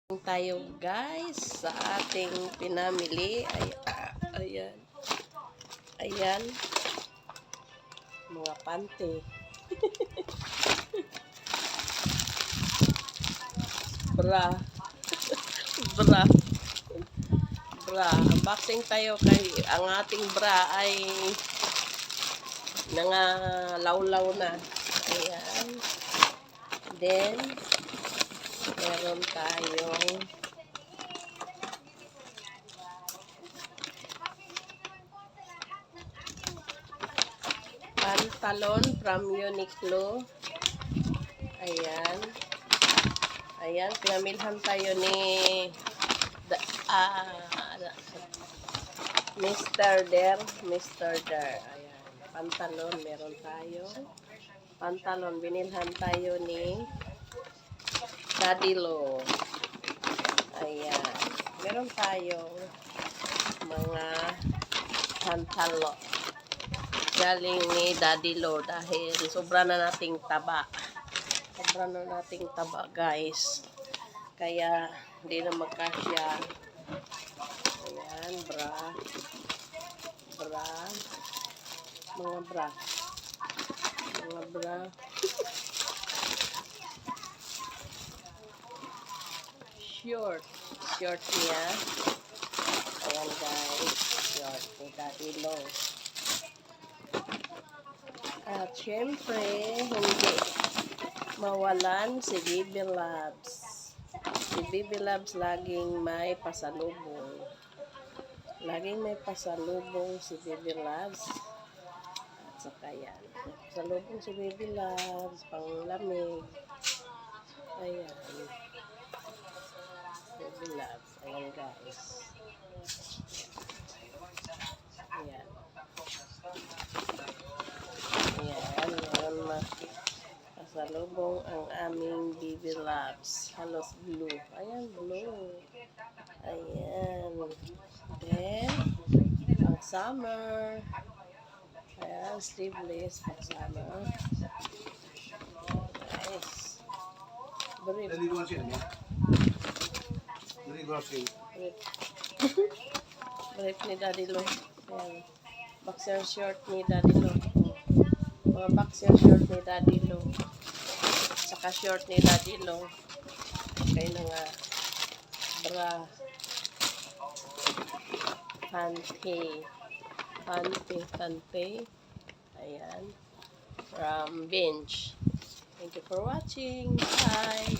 Tayo guys sa ating pinamili. Ayan. Ayan. Mga pante. Bra. Bra. Bra. Unboxing tayo kay ang ating bra ay nangalawlaw na. Ayan. Then meron tayong pantalon from Uniqlo. Ayan. Ayan, pinamilhan tayo ni Mr. Der. Ayan, pantalon, meron tayo. Pantalon, binilhan tayo ni Daddy Lo. Ayan. Meron tayong mga pantalon. Galing ni Daddy Lo dahil sobra na nating taba. Sobra na nating taba guys. Kaya hindi na magkasya. Ayan, bra. Bra. Mga bra. Mga bra. Short. Short niya. Ayan guys. Short ni Daddy Lo. At syempre, hindi mawalan si Baby Loves. Si Baby Loves laging may pasalubong. Laging may pasalubong si Baby Loves. At saka yan. Pasalubong si Baby Loves, panglamig. Ayan. Baby Loves. Ayan guys. Ayan. Ayan. Meron pasalubong ang aming Baby Loves. Halos blue. Ayan, blue. Ayan. Then, pang summer. Ayan, sleeveless pang summer. Nice. Brief. Brief ni Daddy Lo. Ayan. Boxer short ni Daddy Lo. Mga boxer short ni Daddy Lo. Saka short ni Daddy Lo. Kaya na nga bra. Pante. Ayan. From Bench. Thank you for watching. Bye.